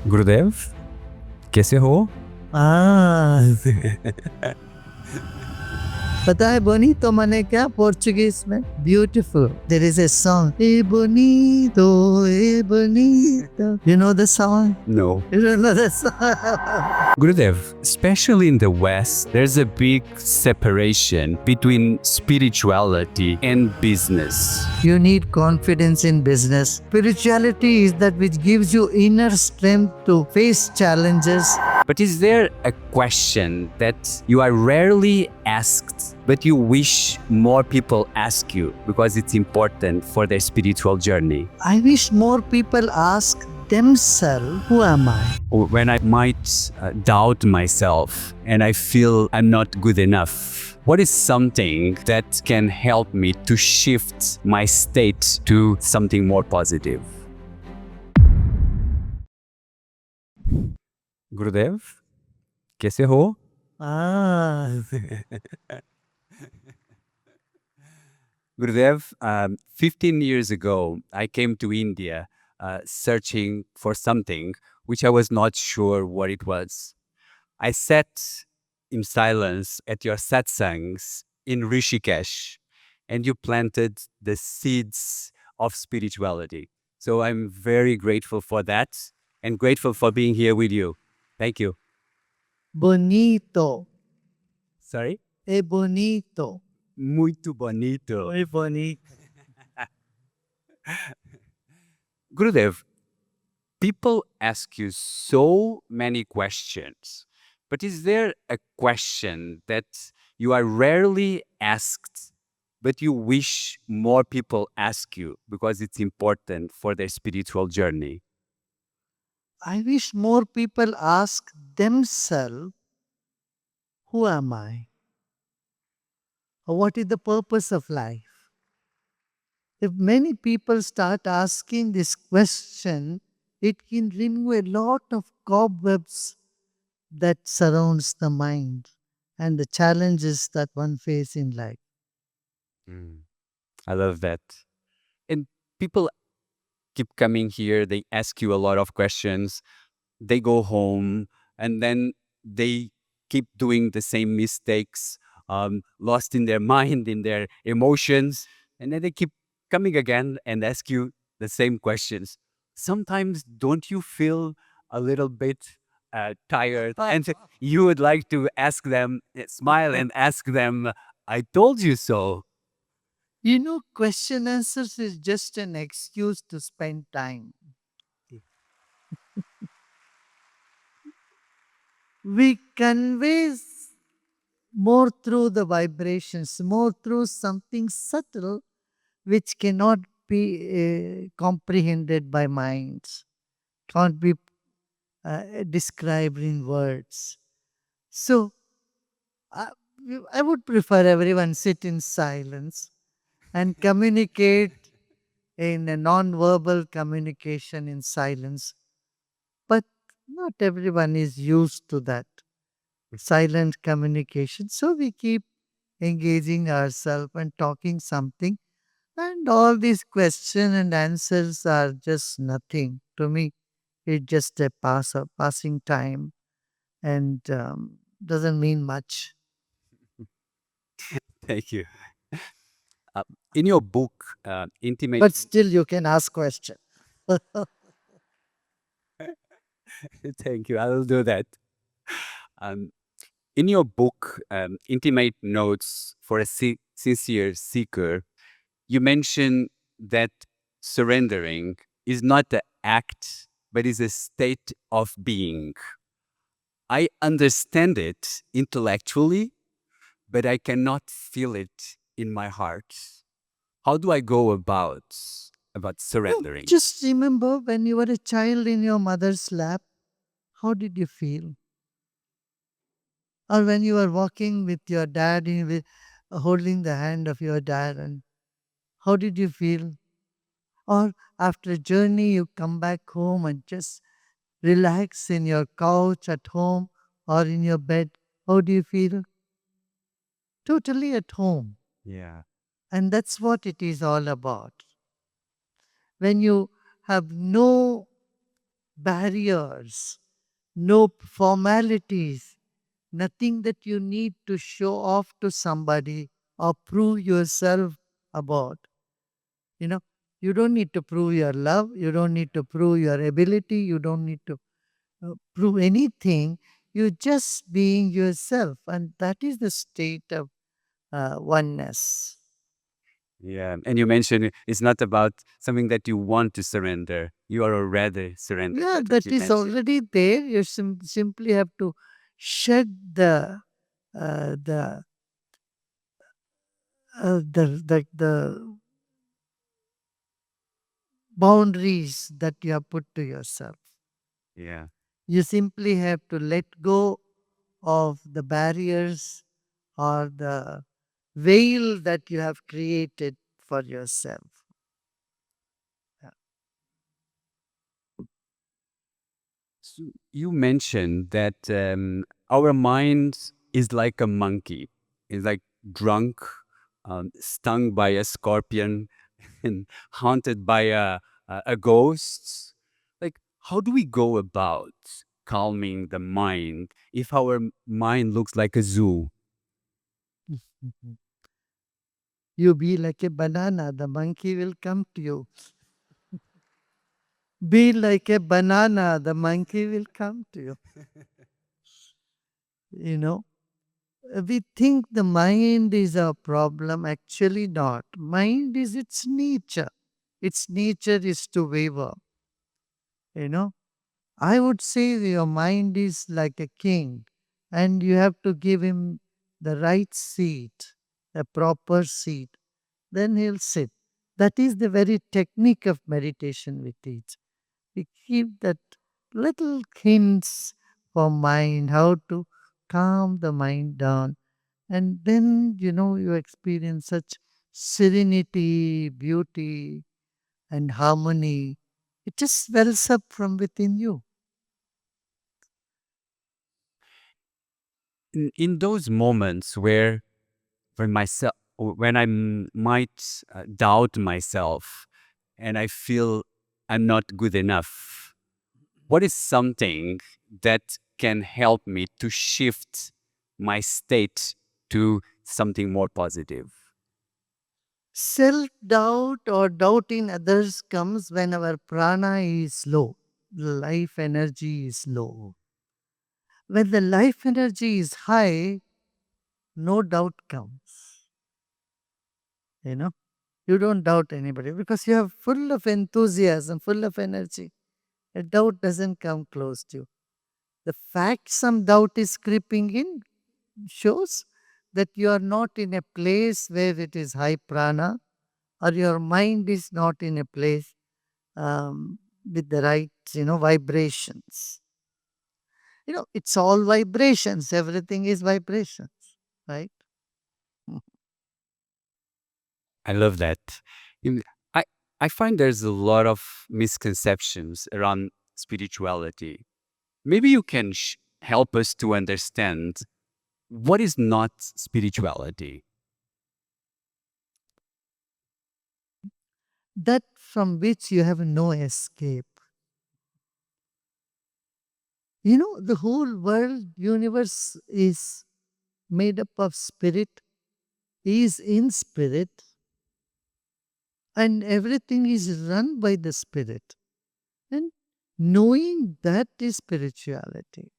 गुरुदेव, कैसे हो? पता है bonito माने क्या पोर्चुगीज में? Beautiful. There is a song. E bonito, e bonito. You know the song? No. You don't know the song? Gurudev, especially in the West, there's a big separation between spirituality and business. You need confidence in business. Spirituality is that which gives you inner strength to face challenges. But is there a question that you are rarely asked, but you wish more people ask you because it's important for their spiritual journey? I wish more people ask themselves, who am I? Or when I might doubt myself and I feel I'm not good enough, what is something that can help me to shift my state to something more positive? गुरुदेव, कैसे हो? Gurudev, 15 years ago, I came to India searching for something which I was not sure what it was. I sat in silence at your satsangs in Rishikesh, and you planted the seeds of spirituality. So I'm very grateful for that and grateful for being here with you. Thank you. Bonito. Sorry? E bonito. Muito bonito. Muy bonito. Gurudev, people ask you so many questions, but is there a question that you are rarely asked, but you wish more people ask you because it's important for their spiritual journey? I wish more people ask themselves, who am I? Or what is the purpose of life? If many people start asking this question, it can remove a lot of cobwebs that surrounds the mind and the challenges that one faces in life. I love that. And people keep coming here, they ask you a lot of questions, they go home, and then they keep doing the same mistakes, lost in their mind, in their emotions, and then they keep coming again and ask you the same questions. Sometimes don't you feel a little bit tired and you would like to ask them, smile and ask them, I told you so. You know, question answers is just an excuse to spend time. We convey more through the vibrations, more through something subtle which cannot be comprehended by minds, can't be described in words. So, I, I would prefer everyone sit in silence and communicate in a non-verbal communication in silence. But not everyone is used to that silent communication. So we keep engaging ourselves and talking something. And all these questions and answers are just nothing. To me, it's just a passing time and doesn't mean much. Thank you. In your book, Intimate. But still, you can ask questions. Thank you. I will do that. Um, in your book, Intimate Notes for a Sincere Seeker, you mention that surrendering is not an act, but is a state of being. I understand it intellectually, but I cannot feel it in my heart. How do I go about surrendering? Just remember when you were a child in your mother's lap, how did you feel? Or when you were walking with your dad, holding the hand of your dad, and how did you feel? Or after a journey, you come back home and just relax in your couch at home or in your bed. How do you feel? Totally at home. Yeah. And that's what it is all about. When you have no barriers, no formalities, nothing that you need to show off to somebody or prove yourself about. You know, you don't need to prove your love, you don't need to prove your ability, you don't need to prove anything. You're just being yourself, and that is the state of oneness. Yeah. And you mentioned it's not about something that you want to surrender. You are already surrendered. Yeah, That's what that you is mentioned. already there. You simply have to shed the the boundaries that you have put to yourself. Yeah. You simply have to let go of the barriers or the veil that you have created for yourself. Yeah. So you mentioned that our mind is like a monkey. It's like drunk, stung by a scorpion, and haunted by a ghost. Like, how do we go about calming the mind if our mind looks like a zoo? Mhm. You be like a banana, the monkey will come to you. Be like a banana, the monkey will come to you. You know, we think the mind is a problem, actually, not. Mind is its nature. Its nature is to waver. You know, I would say your mind is like a king, and you have to give him the right seat, a proper seat. Then he'll sit. That is the very technique of meditation we teach. We give that little hints for mind, how to calm the mind down. And then, you experience such serenity, beauty, and harmony. It just wells up from within you. In those moments when I might doubt myself and I feel I'm not good enough, what is something that can help me to shift my state to something more positive? Self doubt or doubt in others comes when our prana is low, life energy is low. When the life energy is high, no doubt comes. You know, you don't doubt anybody because you are full of enthusiasm, full of energy. A doubt doesn't come close to you. The fact some doubt is creeping in shows that you are not in a place where it is high prana, or your mind is not in a place with the right, vibrations. It's all vibrations. Everything is vibrations, right? Mm. I love that. In- I, I find there's a lot of misconceptions around spirituality. Maybe you can help us to understand what is not spirituality. That from which you have no escape. The whole world, universe is made up of spirit, is in spirit, and everything is run by the spirit. And knowing that is spirituality.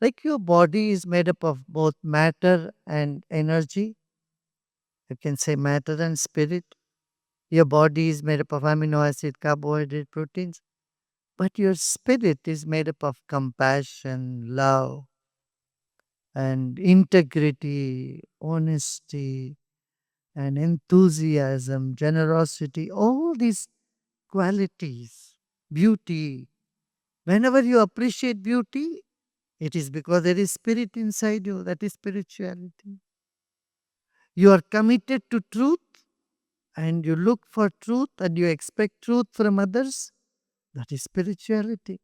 Like your body is made up of both matter and energy. You can say matter and spirit. Your body is made up of amino acid, carbohydrate, proteins. But your spirit is made up of compassion, love, and integrity, honesty, and enthusiasm, generosity, all these qualities, beauty. Whenever you appreciate beauty, it is because there is spirit inside you. That is spirituality. You are committed to truth and you look for truth and you expect truth from others. That is spirituality.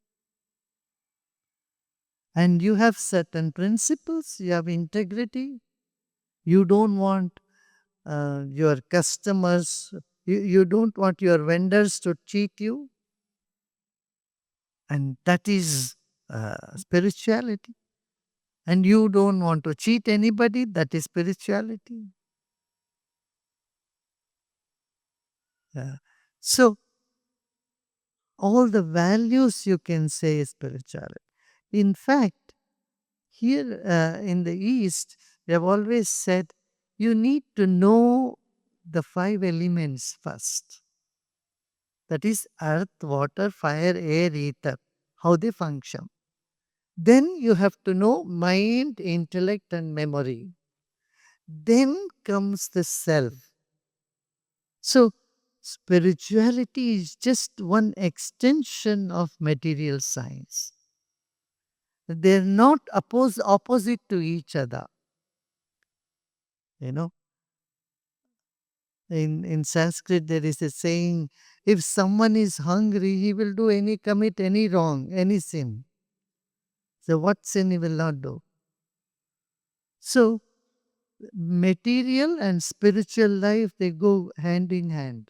And you have certain principles, you have integrity. You don't want your customers, you don't want your vendors to cheat you. And that is spirituality. And you don't want to cheat anybody, that is spirituality. Yeah. So, all the values you can say is spirituality. In fact, here in the East, they have always said you need to know the five elements first. That is earth, water, fire, air, ether, how they function. Then you have to know mind, intellect, and memory. Then comes the self. So, spirituality is just one extension of material science. They're not opposite to each other. You know, in Sanskrit, there is a saying if someone is hungry, he will do commit any wrong, any sin. So, what sin he will not do? So, material and spiritual life, they go hand in hand.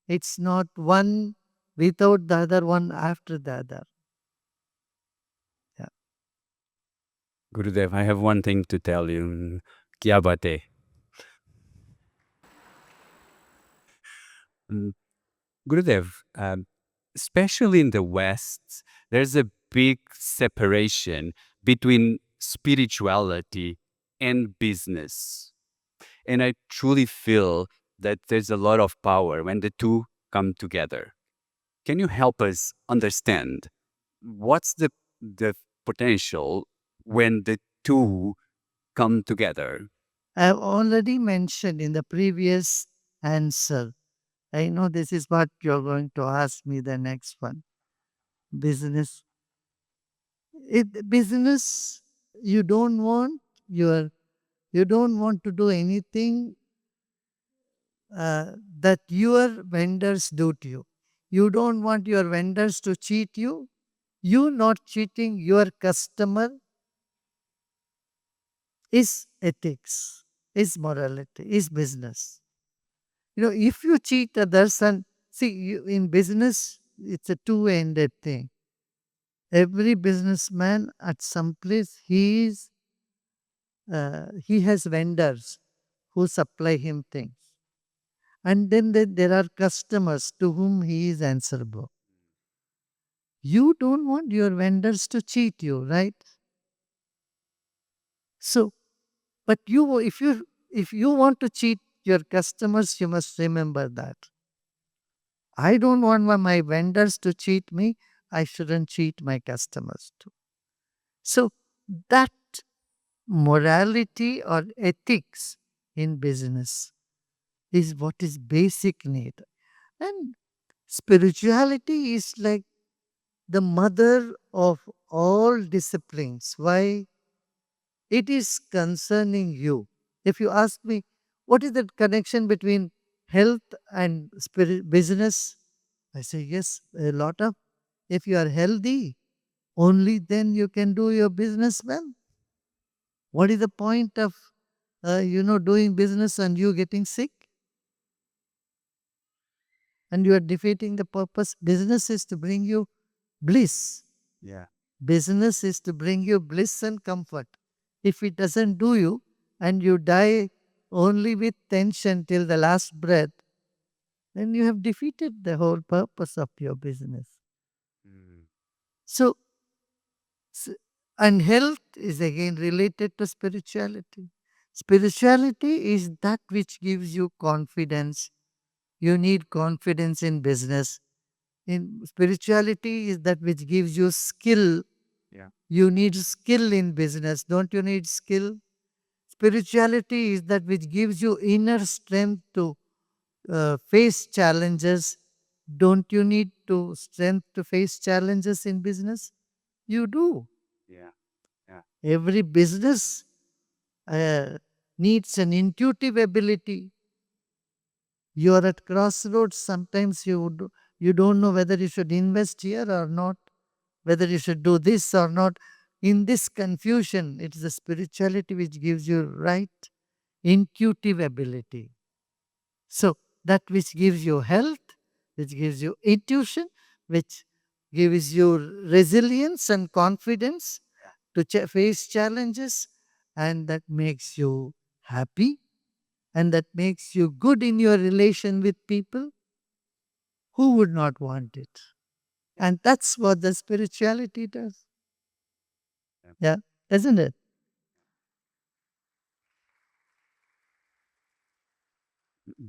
It's not one without the other, one after the other. Yeah. Gurudev, I have one thing to tell you. Kya bate? Mm, Gurudev, especially in the West, there's a big separation between spirituality and business. And I truly feel that there's a lot of power when the two come together. Can you help us understand what's the potential when the two come together? I've already mentioned in the previous answer. I know this is what you're going to ask me the next one. Business. Business, you don't want your you don't want to do anything that your vendors do to you. You don't want your vendors to cheat you. You not cheating your customer is ethics, is morality, is business. If you cheat others and see in business, it's a two-ended thing. Every businessman at some place he has vendors who supply him things, and then there are customers to whom he is answerable. You don't want your vendors to cheat you, right? So, but if you want to cheat your customers, you must remember that I don't want my vendors to cheat me. I shouldn't cheat my customers too. So that morality or ethics in business is what is basic need. And spirituality is like the mother of all disciplines. Why? It is concerning you. If you ask me, what is the connection between health and business? I say, yes, a lot of. If you are healthy, only then you can do your business well. What is the point of, doing business and you getting sick and you are defeating the purpose? Business is to bring you bliss. Yeah. Business is to bring you bliss and comfort. If it doesn't do you and you die only with tension till the last breath, then you have defeated the whole purpose of your business. Mm. So, s- and health is again related to spirituality. Spirituality is that which gives you confidence. You need confidence in business. In spirituality is that which gives you skill. Yeah. You need skill in business. Don't you need skill? Spirituality is that which gives you inner strength to face challenges. Don't you need to strength to face challenges in business? You do. Yeah. Yeah. Every business uh, needs an intuitive ability. You are at crossroads. Sometimes you don't know whether you should invest here or not, whether you should do this or not. In this confusion, it is the spirituality which gives you right intuitive ability. So that which gives you health, which gives you intuition, which gives you resilience and confidence to face challenges, and that makes you happy, and that makes you good in your relation with people. Who would not want it? And that's what the spirituality does. Yeah, isn't it?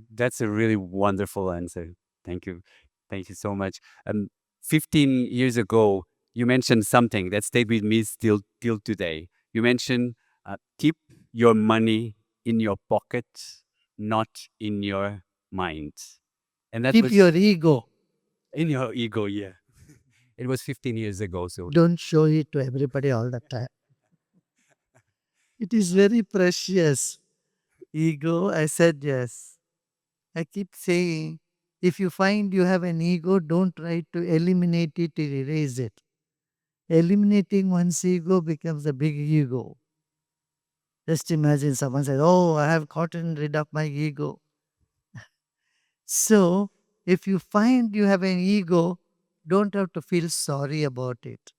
That's a really wonderful answer. Thank you. Thank you so much. 15 years ago, you mentioned something that stayed with me still till today. You mentioned keep your money in your pocket, not in your mind. And that Keep was your ego. in your ego, yeah. It was 15 years ago. So, Don't show it to everybody all the time. It is very precious. Ego, I said yes. I keep saying, if you find you have an ego, don't try to eliminate it or erase it. Eliminating one's ego becomes a big ego. Just imagine someone says, "Oh, I have gotten rid of my ego." So, if you find you have an ego, don't have to feel sorry about it.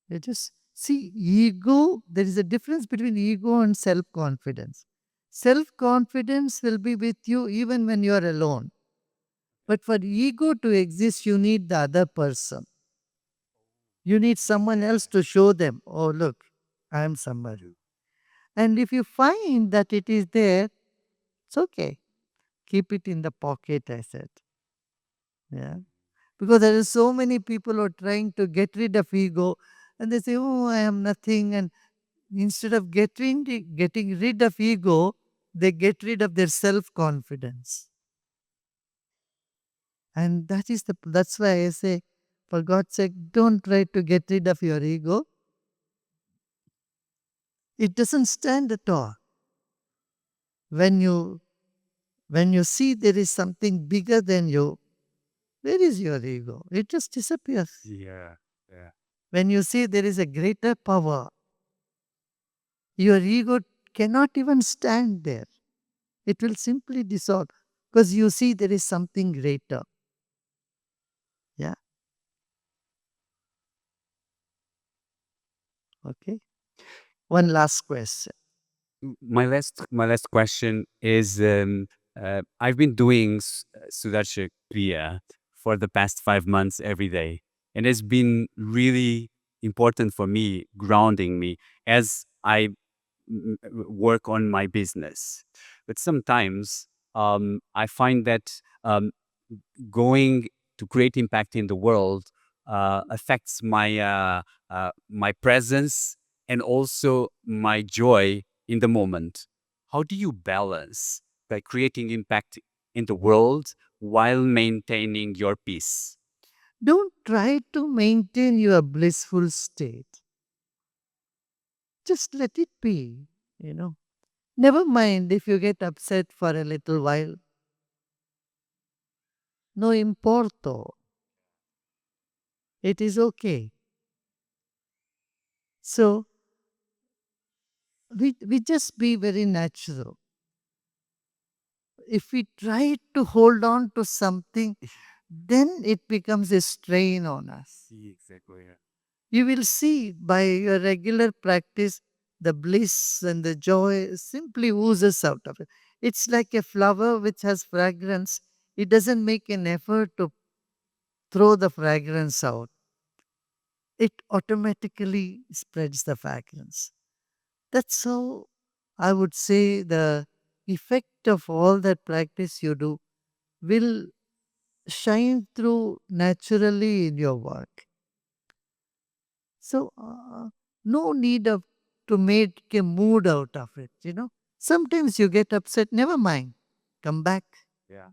You just see ego, there is a difference between ego and self confidence. Self confidence will be with you even when you are alone. But for ego to exist, you need the other person. You need someone else to show them, "Oh, look, I am somebody." And if you find that it is there, it's okay. Keep it in the pocket, I said. Yeah. Because there are so many people who are trying to get rid of ego and they say, "Oh, I am nothing." And instead of getting rid of ego, they get rid of their self confidence. And that's why I say, for God's sake, don't try to get rid of your ego. It doesn't stand at all. When you when you see there is something bigger than you, where is your ego? It just disappears. yeah, yeah. When you see there is a greater power, your ego cannot even stand there. It will simply dissolve because you see there is something greater. Yeah. Okay. One last question. My last question is I've been doing Sudarsha Kriya for the past 5 months every day, and it's been really important for me, grounding me as I work on my business. But sometimes I find that going to create impact in the world affects my presence and also my joy in the moment. How do you balance by creating impact in the world while maintaining your peace? Don't try to maintain your blissful state. Just let it be, you know. Never mind if you get upset for a little while. No importo. It is okay. So we just be very natural. If we try to hold on to something, then it becomes a strain on us. Yeah, exactly. Yeah. You will see by your regular practice, the bliss and the joy simply oozes out of it. It's like a flower which has fragrance. It doesn't make an effort to throw the fragrance out. It automatically spreads the fragrance. That's how I would say the effect of all that practice you do will shine through naturally in your work. So, no need of to make a mood out of it, you know. Sometimes you get upset, never mind, come back. Yeah.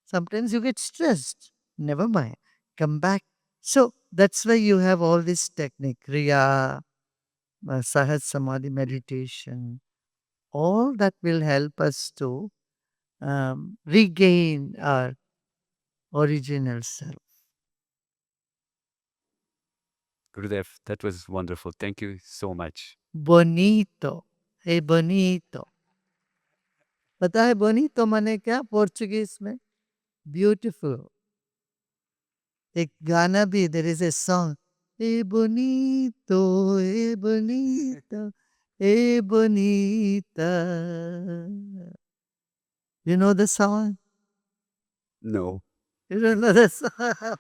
Sometimes you get stressed, never mind, come back. So, that's why you have all this technique, Kriya, Sahaj Samadhi meditation, all that will help us to regain our original self. Gurudev, that was wonderful. Thank you so much. Bonito, bonito. पता है bonito माने क्या Portuguese में? Beautiful. एक गाना भी, there is a song. E bonito, e bonito, e bonita. You know the song? No. You don't know the song?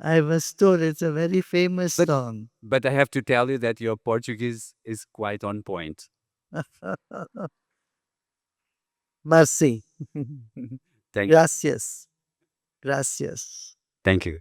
I was told it's a very famous But song. but I have to tell you that your Portuguese is quite on point. Mercy. Thank Gracias. Gracias. thank you.